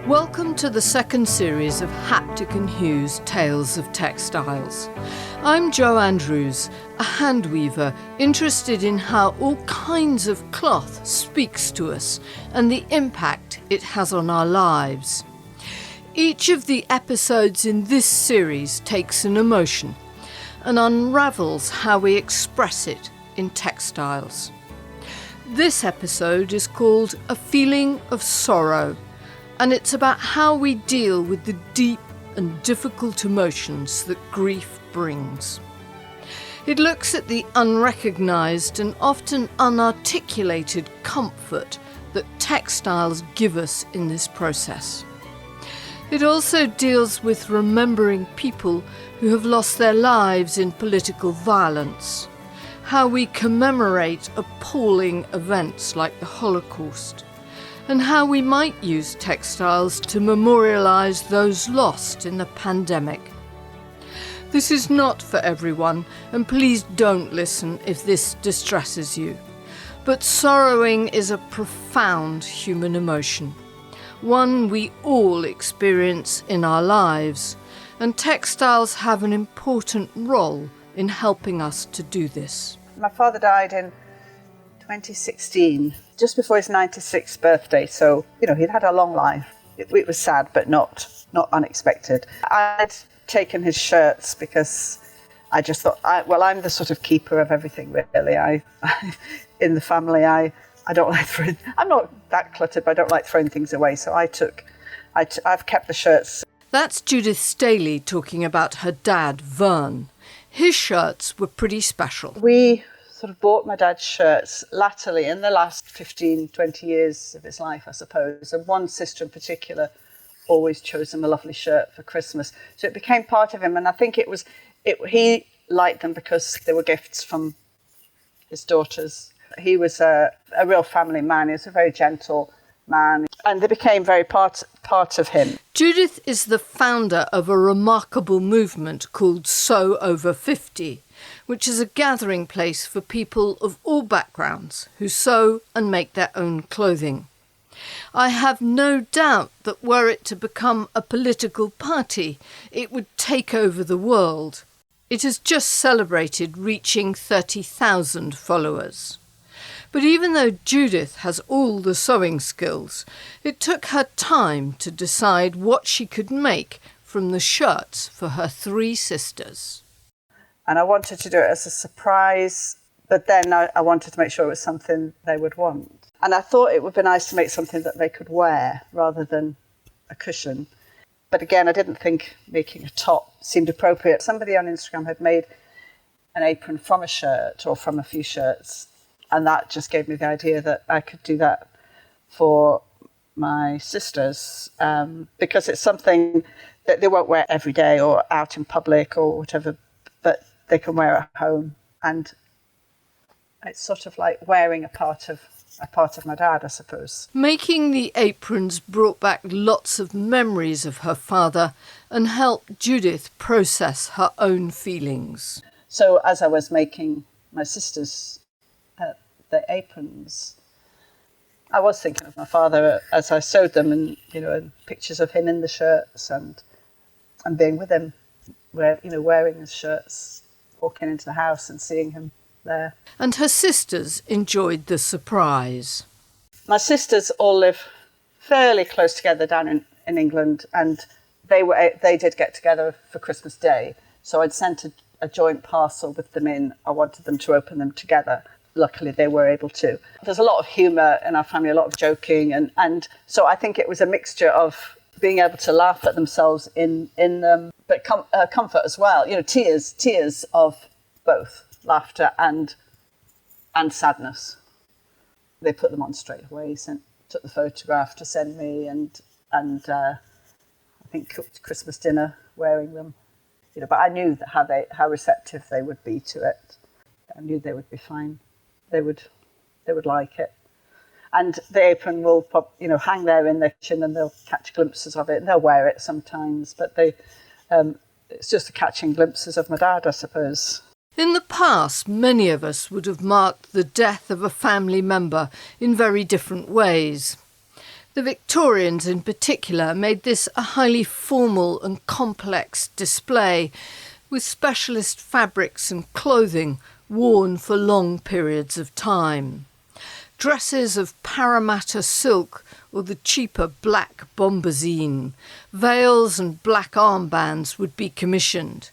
Welcome to the second series of Haptic and Hugh's Tales of Textiles. I'm Jo Andrews, a hand weaver interested in how all kinds of cloth speaks to us and the impact it has on our lives. Each of the episodes in this series takes an emotion and unravels how we express it in textiles. This episode is called A Feeling of Sorrow, and it's about how we deal with the deep and difficult emotions that grief brings. It looks at the unrecognised and often unarticulated comfort that textiles give us in this process. It also deals with remembering people who have lost their lives in political violence, how we commemorate appalling events like the Holocaust, and how we might use textiles to memorialise those lost in the pandemic. This is not for everyone, and please don't listen if this distresses you. But sorrowing is a profound human emotion, one we all experience in our lives, and textiles have an important role in helping us to do this. My father died in 2016, just before his 96th birthday, so he'd had a long life. It was sad, but not unexpected. I'd taken his shirts because I just thought, I'm the sort of keeper of everything, really. In the family, I don't like throwing. I'm not that cluttered, but I don't like throwing things away. So I've kept the shirts. That's Judith Staley talking about her dad, Vern. His shirts were pretty special. We sort of bought my dad's shirts latterly in the last 15, 20 years of his life, I suppose. And one sister in particular always chose him a lovely shirt for Christmas. So it became part of him. And I think he liked them because they were gifts from his daughters. He was a real family man. He was a very gentle man. And they became very part of him. Judith is the founder of a remarkable movement called Sew Over 50, which is a gathering place for people of all backgrounds who sew and make their own clothing. I have no doubt that were it to become a political party, it would take over the world. It has just celebrated reaching 30,000 followers. But even though Judith has all the sewing skills, it took her time to decide what she could make from the shirts for her three sisters. And I wanted to do it as a surprise, but then I wanted to make sure it was something they would want. And I thought it would be nice to make something that they could wear rather than a cushion. But again, I didn't think making a top seemed appropriate. Somebody on Instagram had made an apron from a shirt or from a few shirts, and that just gave me the idea that I could do that for my sisters, because it's something that they won't wear every day or out in public or whatever, but they can wear at home. And it's sort of like wearing a part of my dad, I suppose. Making the aprons brought back lots of memories of her father and helped Judith process her own feelings. So as I was making my sisters the aprons, I was thinking of my father as I sewed them, and pictures of him in the shirts and being with him, wearing his shirts, walking into the house and seeing him there. And her sisters enjoyed the surprise. My sisters all live fairly close together down in England, and they did get together for Christmas Day. So I'd sent a joint parcel with them in. I wanted them to open them together. Luckily, they were able to. There's a lot of humour in our family, a lot of joking, and so I think it was a mixture of being able to laugh at themselves in them, but comfort as well. Tears of both laughter and sadness. They put them on straight away. Took the photograph to send me, and I think cooked Christmas dinner wearing them. But I knew that how receptive they would be to it. I knew they would be fine. They would like it. And the apron will hang there in their kitchen, and they'll catch glimpses of it, and they'll wear it sometimes. But it's just catching glimpses of my dad, I suppose. In the past, many of us would have marked the death of a family member in very different ways. The Victorians in particular made this a highly formal and complex display, with specialist fabrics and clothing worn for long periods of time. Dresses of Parramatta silk or the cheaper black bombazine, veils and black armbands would be commissioned.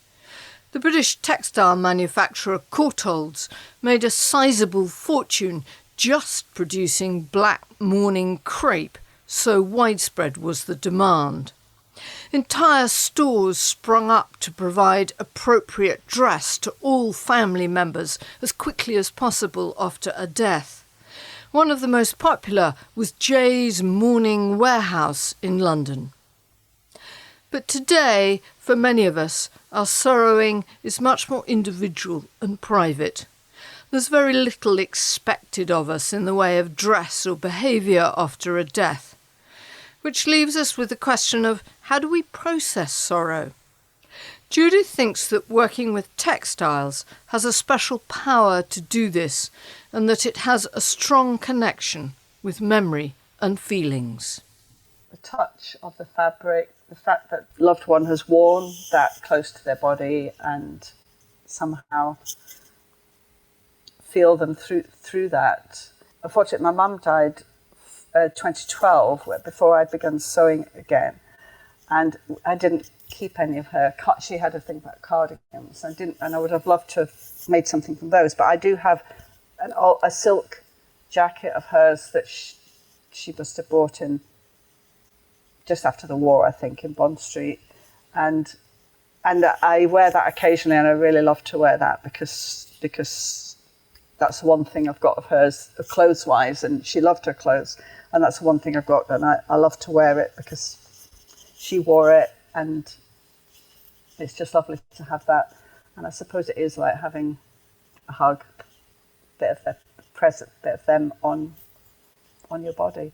The British textile manufacturer Courtaulds made a sizable fortune just producing black mourning crepe, so widespread was the demand. Entire stores sprung up to provide appropriate dress to all family members as quickly as possible after a death. One of the most popular was Jay's Mourning Warehouse in London. But today, for many of us, our sorrowing is much more individual and private. There's very little expected of us in the way of dress or behaviour after a death, which leaves us with the question of how do we process sorrow? Judith thinks that working with textiles has a special power to do this, and that it has a strong connection with memory and feelings. The touch of the fabric, the fact that a loved one has worn that close to their body and somehow feel them through that. Unfortunately, my mum died 2012, before I'd begun sewing again, and I didn't keep any of her. She had a thing about cardigans. I would have loved to have made something from those, but I do have a silk jacket of hers that she must have bought in just after the war, I think, in Bond Street, and I wear that occasionally, and I really love to wear that because that's one thing I've got of hers, clothes-wise, and she loved her clothes, and that's one thing I've got, and I love to wear it because she wore it, and it's just lovely to have that. And I suppose it is like having a hug, bit of their present, bit of them on your body.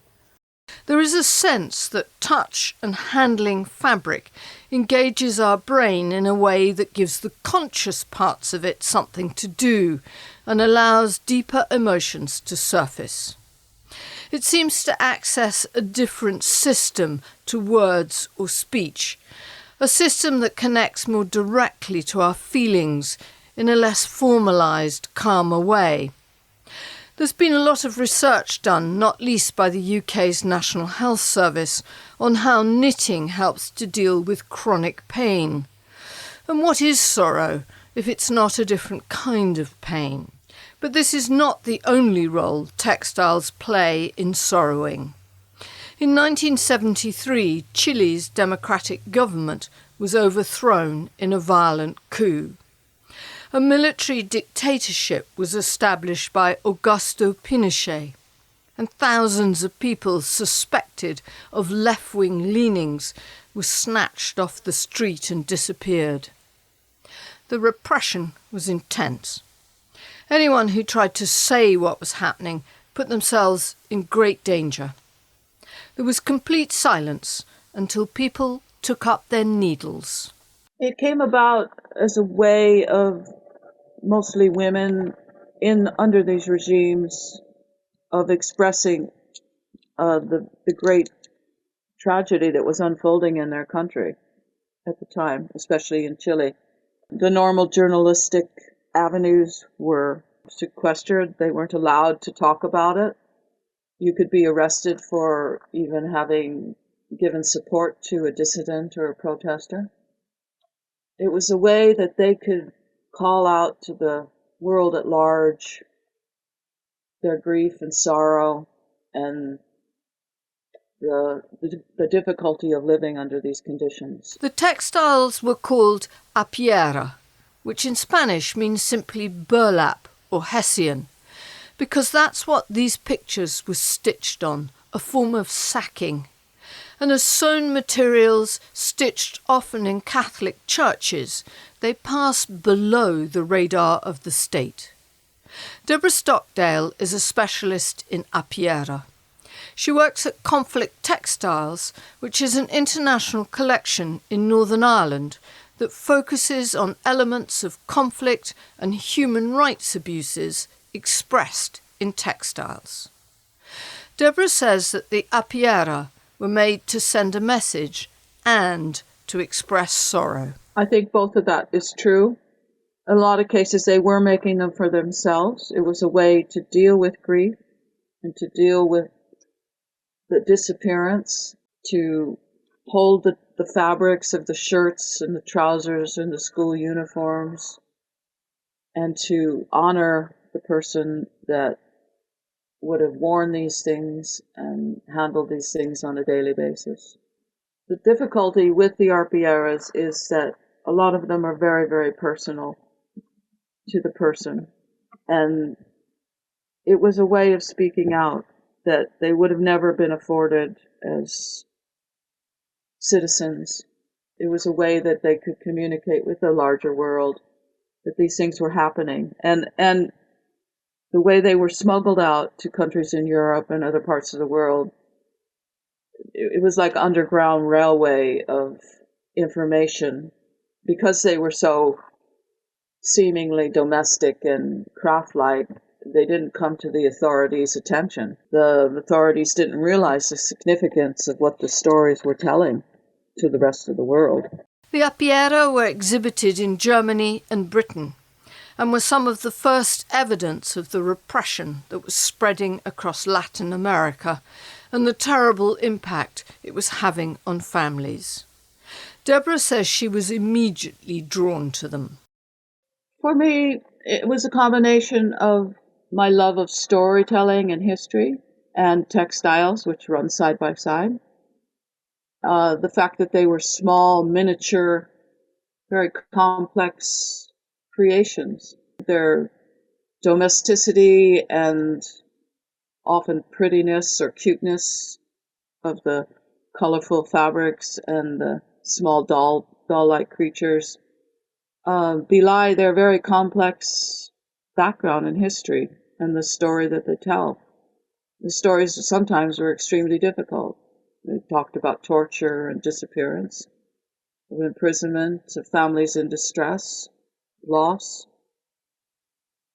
There is a sense that touch and handling fabric engages our brain in a way that gives the conscious parts of it something to do and allows deeper emotions to surface. It seems to access a different system to words or speech, a system that connects more directly to our feelings in a less formalised, calmer way. There's been a lot of research done, not least by the UK's National Health Service, on how knitting helps to deal with chronic pain. And what is sorrow if it's not a different kind of pain? But this is not the only role textiles play in sorrowing. In 1973, Chile's democratic government was overthrown in a violent coup. A military dictatorship was established by Augusto Pinochet, and thousands of people suspected of left-wing leanings were snatched off the street and disappeared. The repression was intense. Anyone who tried to say what was happening put themselves in great danger. There was complete silence until people took up their needles. It came about as a way of mostly women under these regimes of expressing the great tragedy that was unfolding in their country at the time, especially in Chile. The normal journalistic avenues were sequestered. They weren't allowed to talk about it. You could be arrested for even having given support to a dissident or a protester. It was a way that they could call out to the world at large their grief and sorrow and the difficulty of living under these conditions. The textiles were called apiera, which in Spanish means simply burlap or hessian, because that's what these pictures were stitched on, a form of sacking. And as sewn materials stitched often in Catholic churches, they pass below the radar of the state. Deborah Stockdale is a specialist in apiera. She works at Conflict Textiles, which is an international collection in Northern Ireland that focuses on elements of conflict and human rights abuses expressed in textiles. Deborah says that the apiera were made to send a message and to express sorrow. I think both of that is true. In a lot of cases, they were making them for themselves. It was a way to deal with grief and to deal with the disappearance, to hold the fabrics of the shirts and the trousers and the school uniforms, and to honor the person that would have worn these things and handled these things on a daily basis. The difficulty with the arpilleras is that a lot of them are very, very personal to the person. And it was a way of speaking out that they would have never been afforded as citizens. It was a way that they could communicate with the larger world that these things were happening. And the way they were smuggled out to countries in Europe and other parts of the world, it was like underground railway of information. Because they were so seemingly domestic and craft-like, they didn't come to the authorities' attention. The authorities didn't realize the significance of what the stories were telling to the rest of the world. The apiera were exhibited in Germany and Britain and were some of the first evidence of the repression that was spreading across Latin America and the terrible impact it was having on families. Deborah says she was immediately drawn to them. For me, it was a combination of my love of storytelling and history and textiles, which run side by side. The fact that they were small, miniature, very complex creations. Their domesticity and often prettiness or cuteness of the colorful fabrics and the small doll-like creatures belie their very complex background and history and the story that they tell. The stories sometimes were extremely difficult. They talked about torture and disappearance, of imprisonment, of families in distress, loss.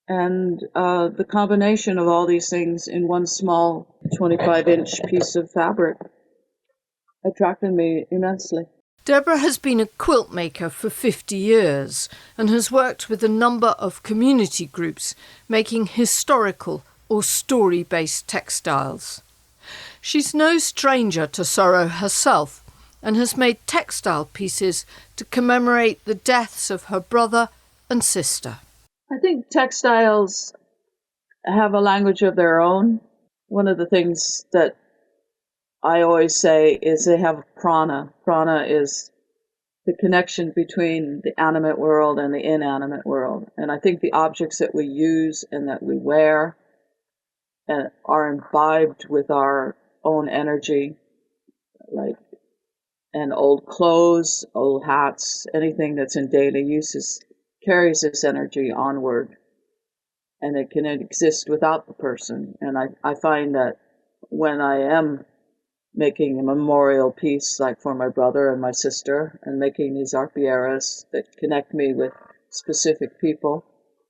And the combination of all these things in one small 25-inch piece of fabric attracted me immensely. Deborah has been a quilt maker for 50 years and has worked with a number of community groups making historical or story-based textiles. She's no stranger to sorrow herself and has made textile pieces to commemorate the deaths of her brother and sister. I think textiles have a language of their own. One of the things that I always say is they have prana. Prana is the connection between the animate world and the inanimate world. And I think the objects that we use and that we wear and are imbibed with our own energy, like and old clothes, old hats, anything that's in daily use carries this energy onward. And it can exist without the person. And I find that when I am making a memorial piece like for my brother and my sister and making these arpilleras that connect me with specific people,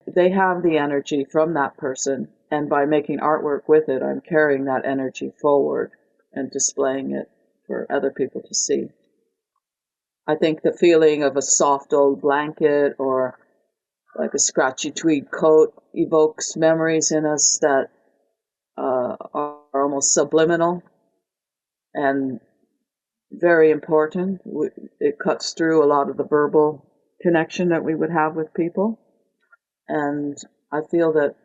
they have the energy from that person, and by making artwork with it, I'm carrying that energy forward and displaying it for other people to see. I think the feeling of a soft old blanket or like a scratchy tweed coat evokes memories in us that are almost subliminal and very important. It cuts through a lot of the verbal connection that we would have with people. And I feel that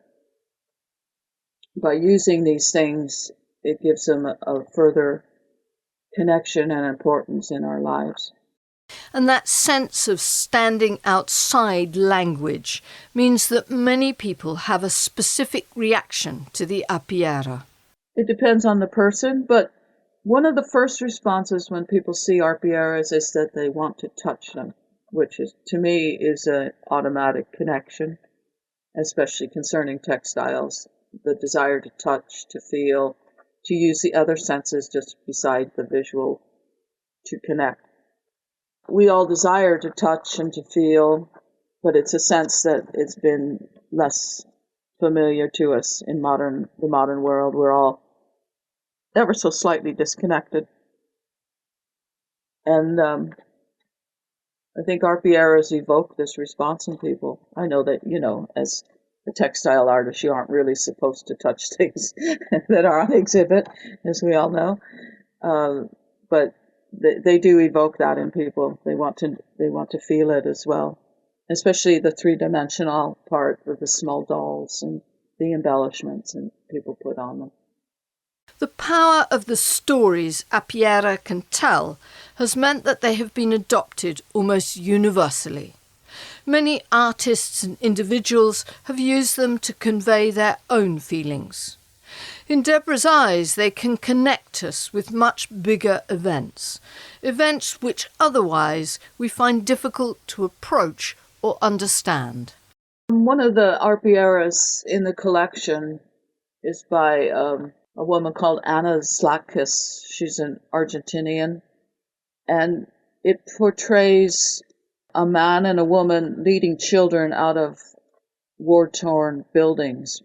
by using these things, it gives them a further connection and importance in our lives. And that sense of standing outside language means that many people have a specific reaction to the apiera. It depends on the person, but one of the first responses when people see arpilleras is that they want to touch them, which is, to me, is an automatic connection, especially concerning textiles. The desire to touch, to feel, to use the other senses just beside the visual to connect. We all desire to touch and to feel, but it's a sense that it's been less familiar to us in the modern world. We're all ever so slightly disconnected. And I think art eras evoke this response in people. I know that, as a textile artist, you aren't really supposed to touch things that are on exhibit, as we all know. But they do evoke that in people. They want to feel it as well, especially the three-dimensional part with the small dolls and the embellishments and people put on them. The power of the stories a Piera can tell has meant that they have been adopted almost universally. Many artists and individuals have used them to convey their own feelings. In Deborah's eyes, they can connect us with much bigger events which otherwise we find difficult to approach or understand. One of the art eras in the collection is by a woman called Anna Zlatkis. She's an Argentinian, and it portrays a man and a woman leading children out of war-torn buildings,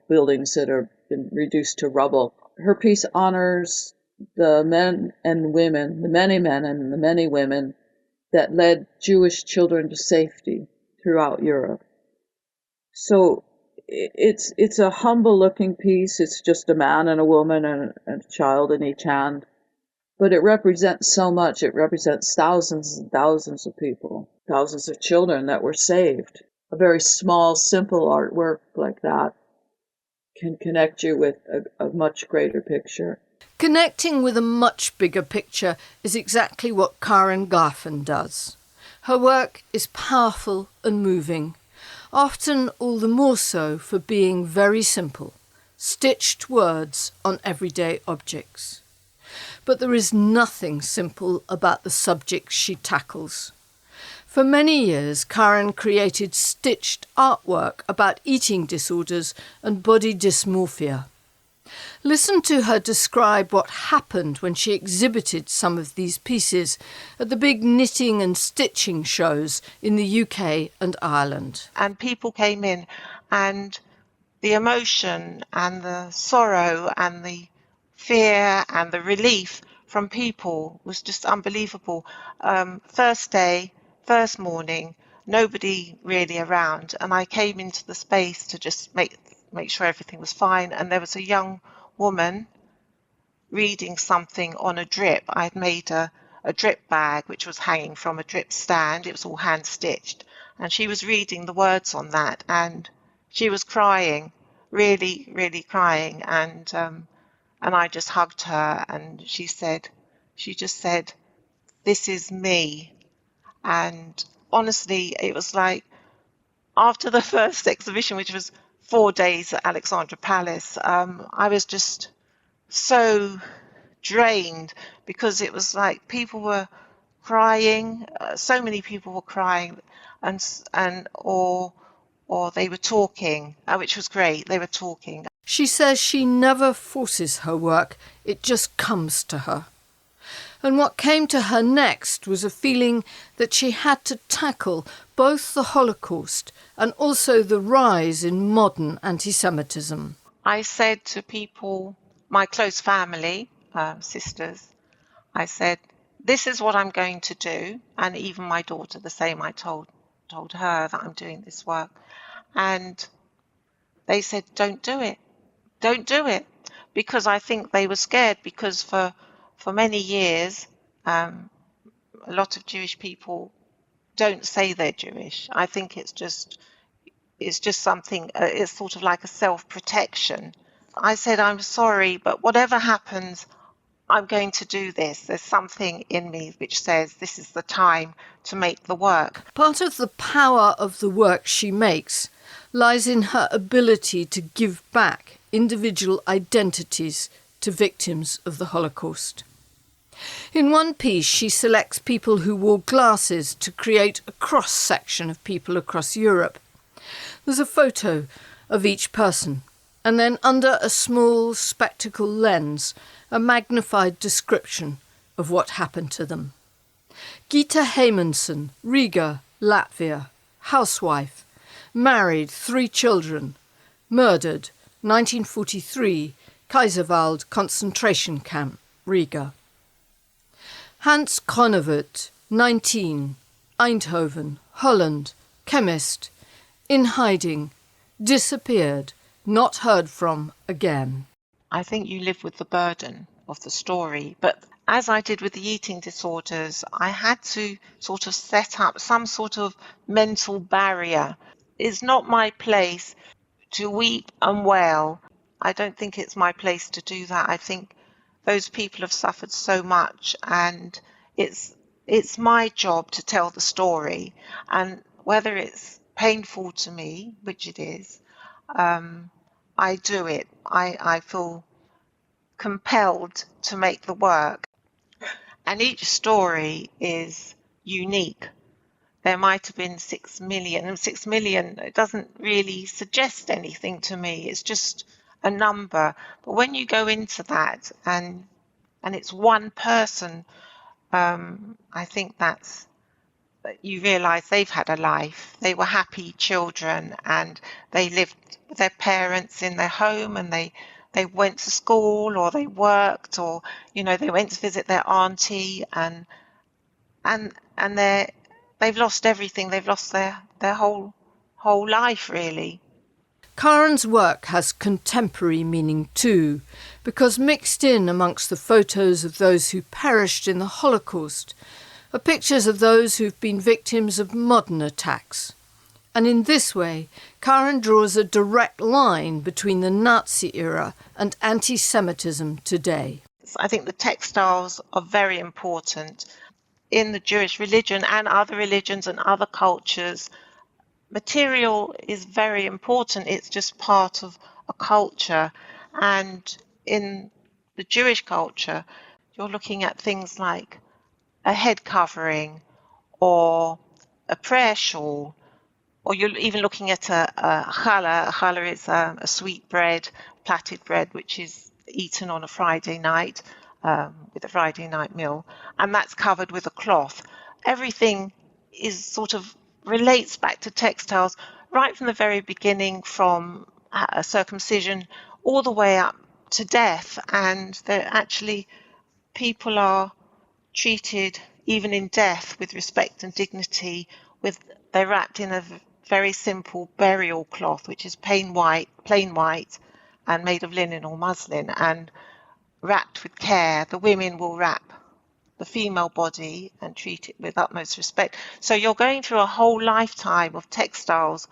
buildings that have been reduced to rubble. Her piece honors the men and women, the many men and the many women that led Jewish children to safety throughout Europe. So it's a humble-looking piece. It's just a man and a woman and a child in each hand. But it represents so much. It represents thousands and thousands of people, thousands of children that were saved. A very small, simple artwork like that can connect you with a much greater picture. Connecting with a much bigger picture is exactly what Karen Garfen does. Her work is powerful and moving, often all the more so for being very simple, stitched words on everyday objects. But there is nothing simple about the subjects she tackles. For many years, Karen created stitched artwork about eating disorders and body dysmorphia. Listen to her describe what happened when she exhibited some of these pieces at the big knitting and stitching shows in the UK and Ireland. And people came in, and the emotion and the sorrow and the fear and the relief from people was just unbelievable. First day, first morning, nobody really around, and I came into the space to just make sure everything was fine, and there was a young woman reading something on a drip. I'd made a drip bag which was hanging from a drip stand. It was all hand stitched, and she was reading the words on that, and she was crying, really, really crying, and I just hugged her, and she just said, "This is me." And honestly, it was like after the first exhibition, which was 4 days at Alexandra Palace, I was just so drained, because it was like people were crying, so many people were crying, or they were talking, which was great. They were talking. She says she never forces her work, it just comes to her. And what came to her next was a feeling that she had to tackle both the Holocaust and also the rise in modern anti-Semitism. I said to people, my close family, sisters, I said, this is what I'm going to do. And even my daughter, the same, I told her that I'm doing this work. And they said, don't do it. Don't do it. Because I think they were scared, because for many years, a lot of Jewish people don't say they're Jewish. I think it's just something, it's sort of like a self-protection. I said, I'm sorry, but whatever happens, I'm going to do this. There's something in me which says this is the time to make the work. Part of the power of the work she makes lies in her ability to give back individual identities to victims of the Holocaust. In one piece, she selects people who wore glasses to create a cross-section of people across Europe. There's a photo of each person, and then under a small spectacle lens, a magnified description of what happened to them. Gita Heymanson, Riga, Latvia, housewife, married, 3 children, murdered, 1943, Kaiserwald concentration camp, Riga. Hans Kronewert, 19, Eindhoven, Holland, chemist, in hiding, disappeared, not heard from again. I think you live with the burden of the story, but as I did with the eating disorders, I had to sort of set up some sort of mental barrier. It's not my place to weep and wail. I don't think it's my place to do that. I think those people have suffered so much, and it's my job to tell the story. And whether it's painful to me, which it is, I do it. I feel compelled to make the work. And each story is unique. There might have been 6 million, and 6 million, it doesn't really suggest anything to me. It's just a number. But when you go into that and it's one person, I think that you realise they've had a life. They were happy children, and they lived with their parents in their home, and they went to school, or they worked, or they went to visit their auntie, and they've lost everything. They've lost their whole life, really. Karen's work has contemporary meaning too, because mixed in amongst the photos of those who perished in the Holocaust are pictures of those who've been victims of modern attacks. And in this way, Karen draws a direct line between the Nazi era and anti-Semitism today. I think the textiles are very important. In the Jewish religion and other religions and other cultures, material is very important. It's just part of a culture. And in the Jewish culture, you're looking at things like a head covering or a prayer shawl, or you're even looking at a challah. A challah is a sweet bread, platted bread, which is eaten on a Friday night with a Friday night meal, and that's covered with a cloth. Everything is sort of relates back to textiles right from the very beginning, from a circumcision all the way up to death. And they're actually, people are treated even in death with respect and dignity. They're wrapped in a very simple burial cloth, which is plain white and made of linen or muslin, and wrapped with care. The women will wrap the female body and treat it with utmost respect. So you're going through a whole lifetime of textiles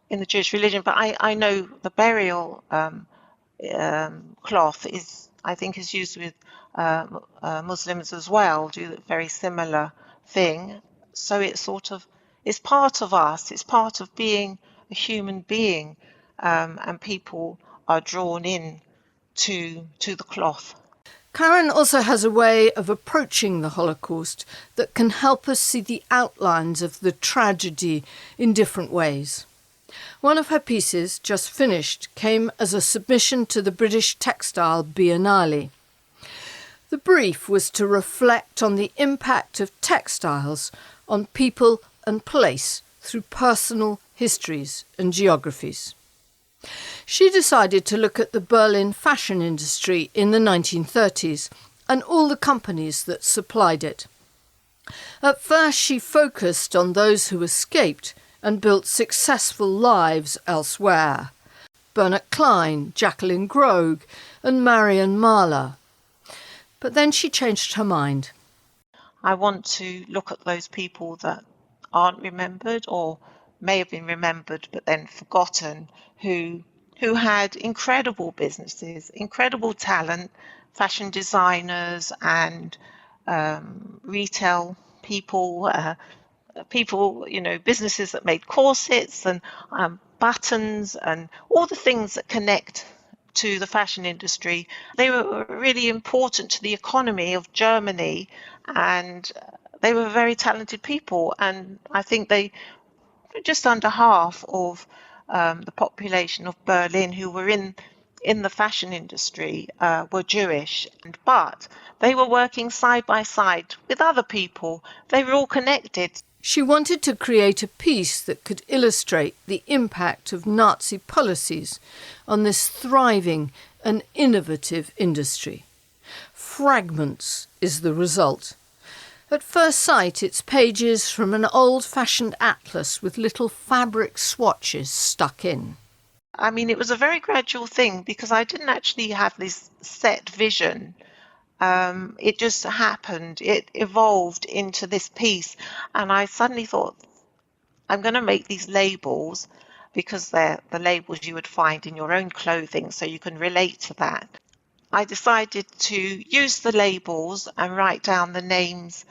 in the Jewish religion. But I know the burial cloth is used with Muslims as well, do a very similar thing. So it's part of us. It's part of being a human being, and people are drawn in to the cloth. Karen also has a way of approaching the Holocaust that can help us see the outlines of the tragedy in different ways. One of her pieces, just finished, came as a submission to the British Textile Biennale. The brief was to reflect on the impact of textiles on people and place through personal histories and geographies. She decided to look at the Berlin fashion industry in the 1930s and all the companies that supplied it. At first, she focused on those who escaped and built successful lives elsewhere: Bernard Klein, Jacqueline Grogue and Marion Mahler. But then she changed her mind. I want to look at those people that aren't remembered, or may have been remembered but then forgotten, who had incredible businesses, incredible talent, fashion designers and retail people, businesses that made corsets and buttons and all the things that connect to the fashion industry. They were really important to the economy of Germany, and they were very talented people. And I think they just under half of the population of Berlin who were in the fashion industry were Jewish, but they were working side by side with other people. They were all connected. She wanted to create a piece that could illustrate the impact of Nazi policies on this thriving an innovative industry. Fragments is the result. At first sight, it's pages from an old-fashioned atlas with little fabric swatches stuck in. I mean, it was a very gradual thing because I didn't actually have this set vision. It just happened. It evolved into this piece. And I suddenly thought, I'm going to make these labels because they're the labels you would find in your own clothing, so you can relate to that. I decided to use the labels and write down the names,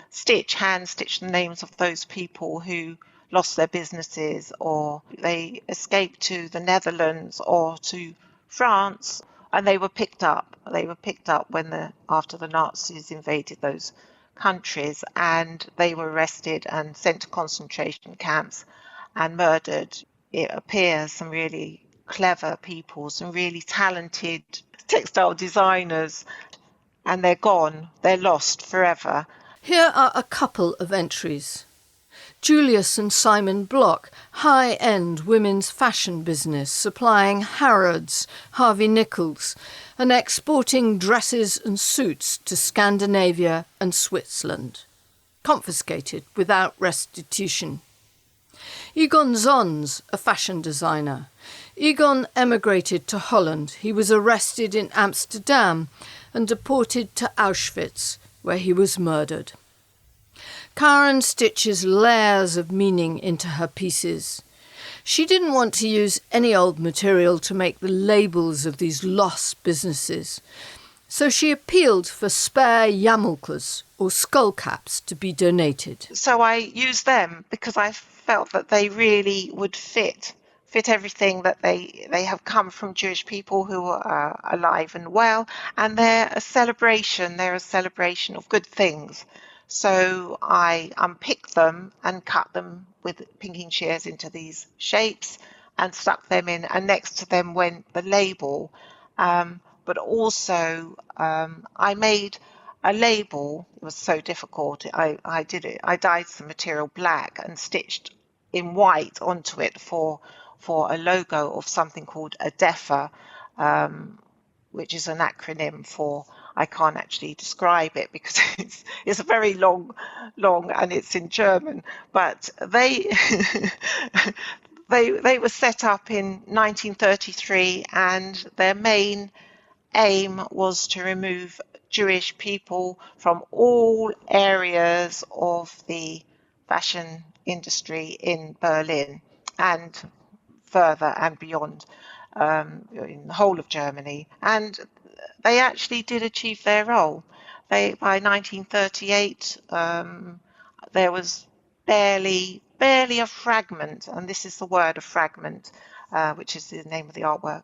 hand stitch the names of those people who lost their businesses, or they escaped to the Netherlands or to France, and they were picked up. They were picked up after the Nazis invaded those countries, and they were arrested and sent to concentration camps and murdered. It appears some really clever people, some really talented textile designers, and they're gone. They're lost forever. Here are a couple of entries. Julius and Simon Block, high-end women's fashion business supplying Harrods, Harvey Nichols, and exporting dresses and suits to Scandinavia and Switzerland. Confiscated without restitution. Egon Zons, a fashion designer. Egon emigrated to Holland. He was arrested in Amsterdam and deported to Auschwitz, where he was murdered. Karen stitches layers of meaning into her pieces. She didn't want to use any old material to make the labels of these lost businesses, so she appealed for spare yarmulkes or skull caps to be donated. So I used them because I felt that they really would fit everything, that they have come from Jewish people who are alive and well, and they're a celebration of good things. So I unpicked them and cut them with pinking shears into these shapes and stuck them in, and next to them went the label. But also I made a label. It was so difficult. I did it. I dyed some material black and stitched in white onto it for a logo of something called a DEFA, which is an acronym for, I can't actually describe it because it's a very long, and it's in German. But they they were set up in 1933, and their main aim was to remove Jewish people from all areas of the fashion industry in Berlin and further and beyond, in the whole of Germany. And they actually did achieve their role. By 1938, there was barely a fragment, and this is the word, a fragment, which is the name of the artwork,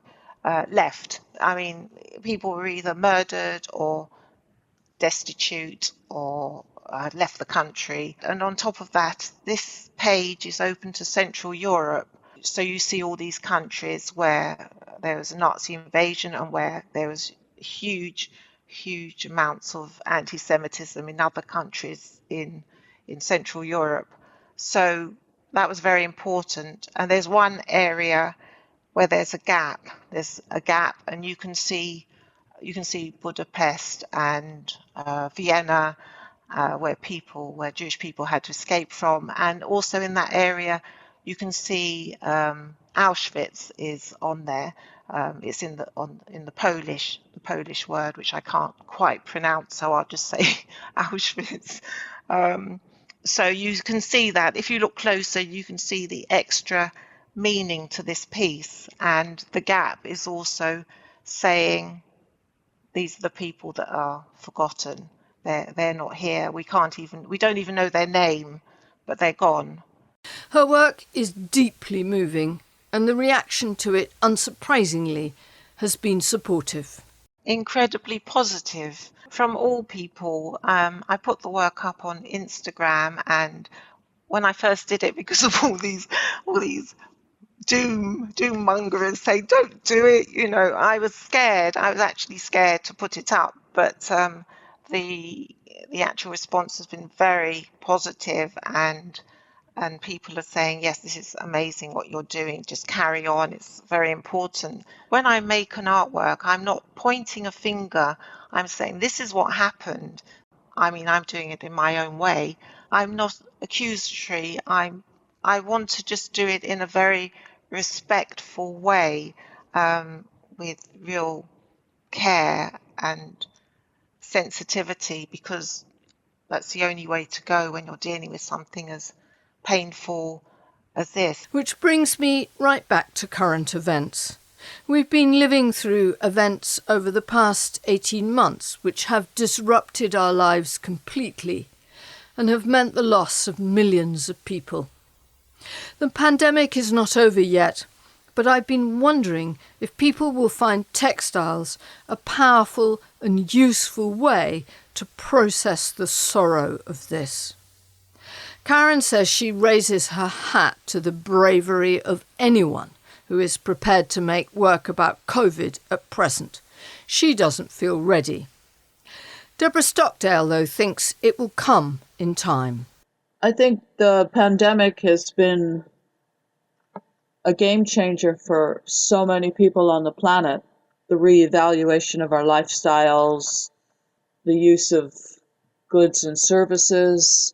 left. I mean, people were either murdered or destitute or had left the country. And on top of that, this page is open to Central Europe. So you see all these countries where there was a Nazi invasion and where there was huge amounts of anti-Semitism in other countries in Central Europe. So that was very important. And there's one area where there's a gap. And you can see Budapest and Vienna, where Jewish people had to escape from, and also in that area you can see Auschwitz is on there. It's in the Polish word, which I can't quite pronounce, so I'll just say Auschwitz. So you can see that if you look closer, you can see the extra meaning to this piece, and the gap is also saying these are the people that are forgotten. They're not here. We don't even know their name, but they're gone. Her work is deeply moving, and the reaction to it, unsurprisingly, has been supportive. Incredibly positive from all people. I put the work up on Instagram, and when I first did it, because of all these doom mongers saying don't do it, I was scared. I was actually scared to put it up, but the actual response has been very positive, and and people are saying, yes, this is amazing what you're doing, just carry on, it's very important. When I make an artwork, I'm not pointing a finger, I'm saying this is what happened. I mean, I'm doing it in my own way. I'm not accusatory. I want to just do it in a very respectful way, with real care and sensitivity, because that's the only way to go when you're dealing with something as painful as this. Which brings me right back to current events. We've been living through events over the past 18 months which have disrupted our lives completely and have meant the loss of millions of people. The pandemic is not over yet, but I've been wondering if people will find textiles a powerful and useful way to process the sorrow of this. Karen says she raises her hat to the bravery of anyone who is prepared to make work about COVID at present. She doesn't feel ready. Deborah Stockdale, though, thinks it will come in time. I think the pandemic has been a game changer for so many people on the planet. The reevaluation of our lifestyles, the use of goods and services,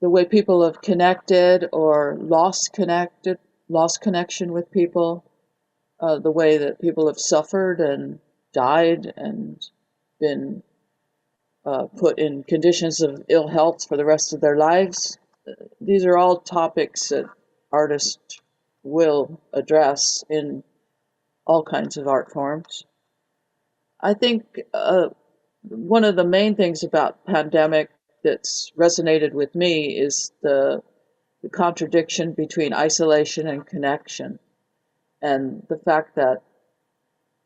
the way people have connected or lost connection with people, the way that people have suffered and died and been put in conditions of ill health for the rest of their lives. These are all topics that artists will address in all kinds of art forms. I think one of the main things about pandemic that's resonated with me is the contradiction between isolation and connection, and the fact that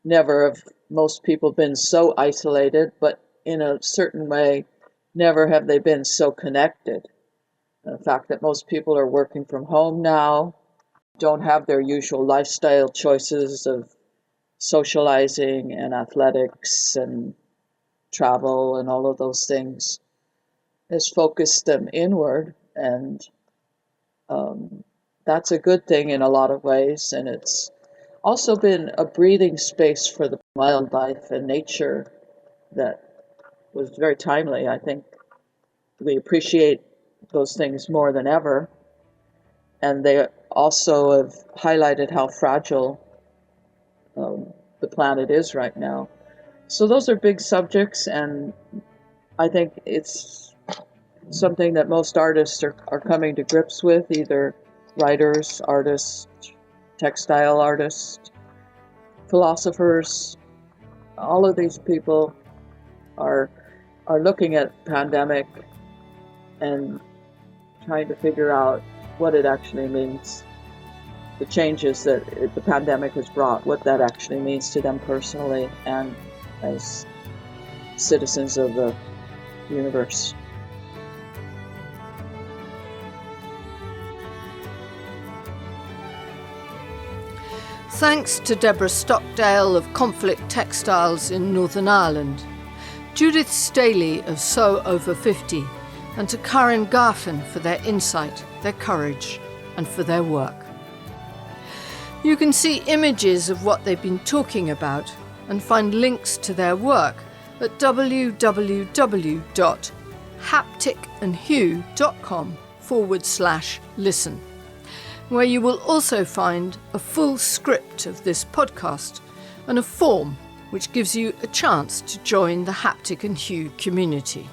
never have most people been so isolated, but in a certain way, never have they been so connected. The fact that most people are working from home now, don't have their usual lifestyle choices of socializing and athletics and travel and all of those things, has focused them inward, and that's a good thing in a lot of ways. And it's also been a breathing space for the wildlife and nature that was very timely. I think we appreciate those things more than ever, and they also have highlighted how fragile the planet is right now. So those are big subjects, and I think it's something that most artists are coming to grips with, either writers, artists, textile artists, philosophers. All of these people are looking at pandemic and trying to figure out what it actually means, the changes that the pandemic has brought, what that actually means to them personally and as citizens of the universe. Thanks to Deborah Stockdale of Conflict Textiles in Northern Ireland, Judith Staley of Sew Over 50, and to Karen Garfin for their insight, their courage, and for their work. You can see images of what they've been talking about and find links to their work at www.hapticandhue.com/listen, where you will also find a full script of this podcast and a form which gives you a chance to join the Haptic and Hue community.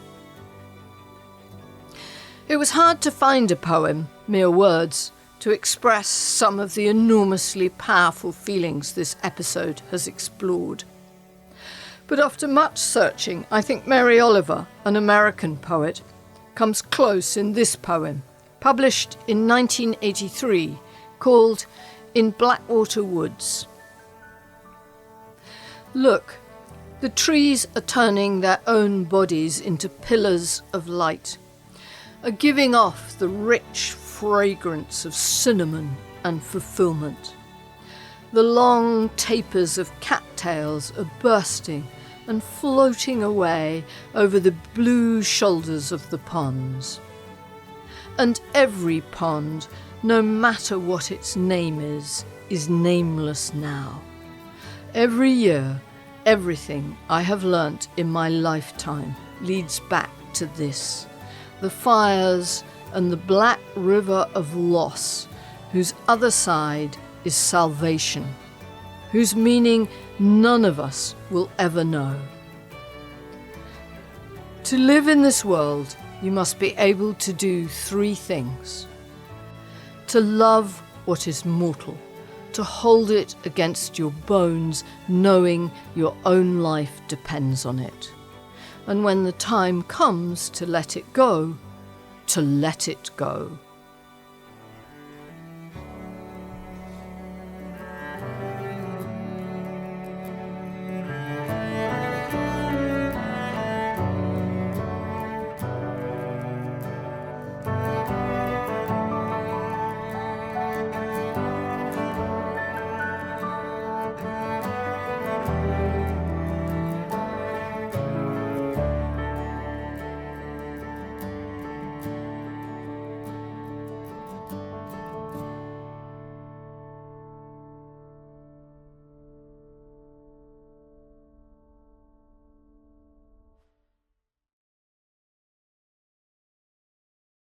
It was hard to find a poem, mere words, to express some of the enormously powerful feelings this episode has explored. But after much searching, I think Mary Oliver, an American poet, comes close in this poem, published in 1983, called In Blackwater Woods. Look, the trees are turning their own bodies into pillars of light, are giving off the rich fragrance of cinnamon and fulfillment. The long tapers of cattails are bursting and floating away over the blue shoulders of the ponds. And every pond, no matter what its name is nameless now. Every year, everything I have learnt in my lifetime leads back to this. The fires and the black river of loss, whose other side is salvation, whose meaning none of us will ever know. To live in this world, you must be able to do 3 things. To love what is mortal, to hold it against your bones, knowing your own life depends on it. And when the time comes to let it go, to let it go.